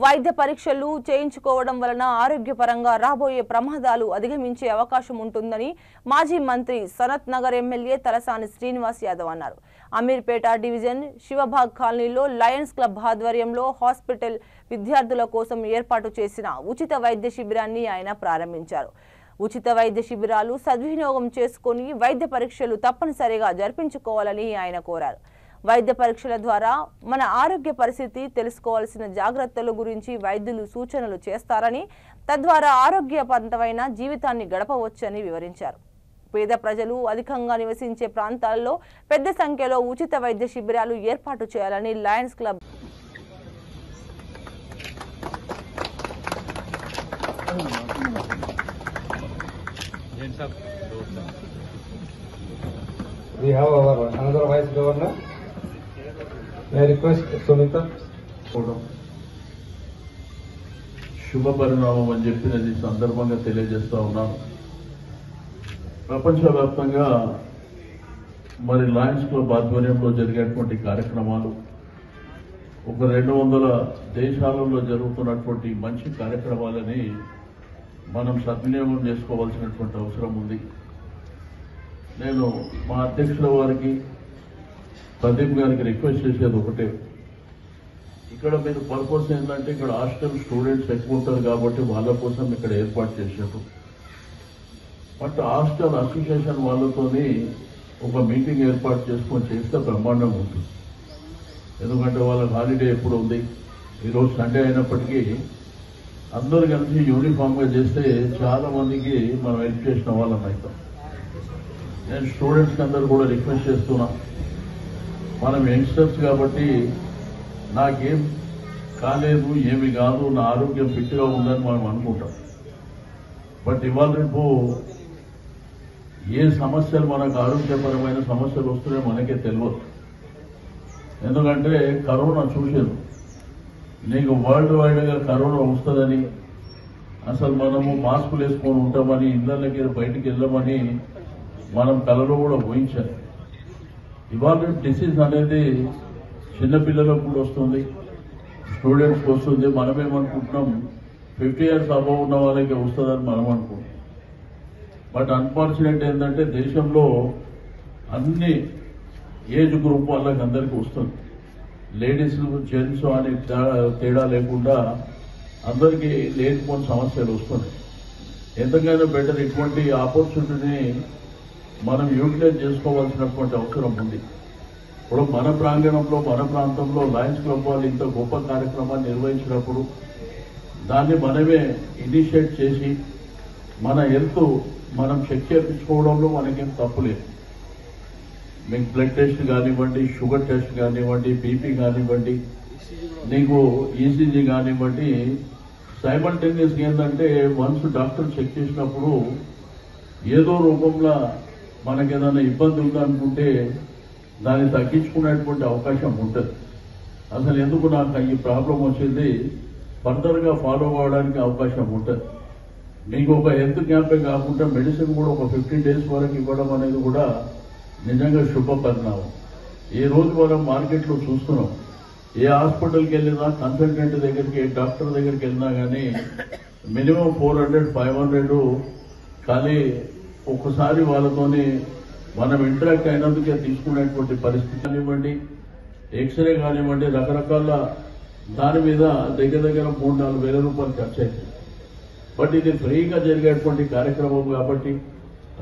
వైద్య పరీక్షలు చేయించుకోవడం వలన ఆరోగ్యపరంగా రాబోయే ప్రమాదాలు అధిగమించే అవకాశం ఉంటుందని మాజీ మంత్రి సనత్ నగర్ ఎమ్మెల్యే తలసాని శ్రీనివాస్ యాదవ్ అన్నారు. అమీర్పేట డివిజన్ శివబాగ్ కాలనీలో లయన్స్ క్లబ్ ఆధ్వర్యంలో హాస్పిటల్ విద్యార్థుల కోసం ఏర్పాటు చేసిన ఉచిత వైద్య శిబిరాన్ని ఆయన ప్రారంభించారు. ఉచిత వైద్య శిబిరాలు సద్వినియోగం చేసుకుని వైద్య పరీక్షలు తప్పనిసరిగా జరిపించుకోవాలని ఆయన కోరారు. వైద్య పరీక్షల ద్వారా మన ఆరోగ్య పరిస్థితి తెలుసుకోవాల్సిన జాగ్రత్తల గురించి వైద్యులు సూచనలు చేస్తారని, తద్వారా ఆరోగ్యవంతమైన జీవితాన్ని గడపవచ్చని వివరించారు. పేద ప్రజలు అధికంగా నివసించే ప్రాంతాల్లో పెద్ద సంఖ్యలో ఉచిత వైద్య శిబిరాలు ఏర్పాటు చేయాలని Lions club We have our another Vice Governor. I request Sunita. శుభ పరిణామం అని చెప్పినది సందర్భంగా తెలియజేస్తా ఉన్నాను. ప్రపంచవ్యాప్తంగా మరి లయన్స్ క్లబ్ ఆధ్వర్యంలో జరిగేటువంటి కార్యక్రమాలు ఒక 200 దేశాలలో జరుగుతున్నటువంటి మంచి కార్యక్రమాలని మనం సద్వినియోగం చేసుకోవాల్సినటువంటి అవసరం ఉంది. నేను మా అధ్యక్షుల వారికి ప్రదీప్ గారికి రిక్వెస్ట్ చేసేది ఒకటే, ఇక్కడ మీరు పర్పస్ ఏంటంటే ఇక్కడ హాస్టల్ స్టూడెంట్స్ ఎక్కువ ఉంటారు కాబట్టి వాళ్ళ కోసం ఇక్కడ ఏర్పాటు చేశారు. బట్ హాస్టల్ అసోసియేషన్ వాళ్ళతోని ఒక మీటింగ్ ఏర్పాటు చేసుకొని చేస్తే బ్రహ్మాండంగా ఉంటుంది. ఎందుకంటే వాళ్ళకి హాలిడే ఎప్పుడు ఉంది, ఈరోజు సండే అయినప్పటికీ అందరూ కలిసి యూనిఫామ్గా చేస్తే చాలా మందికి మనం హెల్ప్ చేసిన వాళ్ళం అవుతాం. నేను స్టూడెంట్స్కి అందరూ కూడా రిక్వెస్ట్ చేస్తున్నా, మనం యంగ్స్టర్స్ కాబట్టి నాకేం కాలేదు, ఏమి కాదు, నా ఆరోగ్యం ఫిట్గా ఉందని మనం అనుకుంటాం. బట్ ఇవాళ రేపు ఏ సమస్యలు మనకు ఆరోగ్యపరమైన సమస్యలు వస్తున్నాయో మనకే తెలియదు. ఎందుకంటే కరోనా చూసారు, నీకు వరల్డ్ వైడ్గా కరోనా వస్తుందని, అసలు మనము మాస్కులు వేసుకొని ఉంటామని, ఇళ్లకి బయటికి వెళ్ళమని మనం కలలో కూడా ఊహించాలి. ఇవాళ డిసీజ్ అనేది చిన్నపిల్లలకు కూడా వస్తుంది, స్టూడెంట్స్కి వస్తుంది. మనమేమనుకుంటున్నాం 50 years అబవ్ ఉన్న వాళ్ళకి వస్తుందని మనం అనుకుంటున్నాం. బట్ అన్ఫార్చునేట్ ఏంటంటే దేశంలో అన్ని ఏజ్ గ్రూప్ వాళ్ళకి అందరికీ వస్తుంది. లేడీస్ జెంట్స్ అని తేడా లేకుండా అందరికీ లేనిపోని సమస్యలు వస్తున్నాయి. ఎంతకైనా బెటర్ ఇటువంటి ఆపర్చునిటీని మనం యూటిలైజ్ చేసుకోవాల్సినటువంటి అవసరం ఉంది. ఇప్పుడు మన ప్రాంగణంలో మన ప్రాంతంలో లయన్స్ క్లబ్ వాళ్ళు ఇంత గొప్ప కార్యక్రమాన్ని నిర్వహించినప్పుడు దాన్ని మనమే ఇనిషియేట్ చేసి మన హెల్త్ మనం చెక్ చేయించుకోవడంలో మనకేం తప్పులేదు. మీకు బ్లడ్ టెస్ట్ కానివ్వండి, షుగర్ టెస్ట్ కానివ్వండి, బీపీ కానివ్వండి, నీకు ఈసీజీ కానివ్వండి, సైమల్టేనియస్గా ఏంటంటే వన్స్ డాక్టర్ చెక్ చేసినప్పుడు ఏదో రూపంలో మనకేదైనా ఇబ్బంది ఉందనుకుంటే దాన్ని తగ్గించుకునేటువంటి అవకాశం ఉంటుంది. అసలు ఎందుకు నాకు ఈ ప్రాబ్లం వచ్చింది ఫర్దర్గా ఫాలో అవ్వడానికి అవకాశం ఉంటుంది. మీకు ఒక హెల్త్ క్యాంపే కాకుండా మెడిసిన్ కూడా ఒక 15 days వరకు ఇవ్వడం అనేది కూడా నిజంగా శుభ పరిణామం. ఈ రోజు మనం మార్కెట్లో చూస్తున్నాం, ఏ హాస్పిటల్కి వెళ్ళినా, కన్సల్టెంట్ దగ్గరికి, డాక్టర్ దగ్గరికి వెళ్ళినా కానీ మినిమం 400-500 కానీ ఒక్కసారి వాళ్ళతోని మనం ఇంటరాక్ట్ అయినందుకే తీసుకునేటువంటి పరిస్థితి కానివ్వండి, ఎక్స్రే కానివ్వండి, రకరకాల దాని మీద దగ్గర 3-4 వేల రూపాయలు ఖర్చు అవుతుంది. బట్ ఇది ఫ్రీగా జరిగేటువంటి కార్యక్రమం కాబట్టి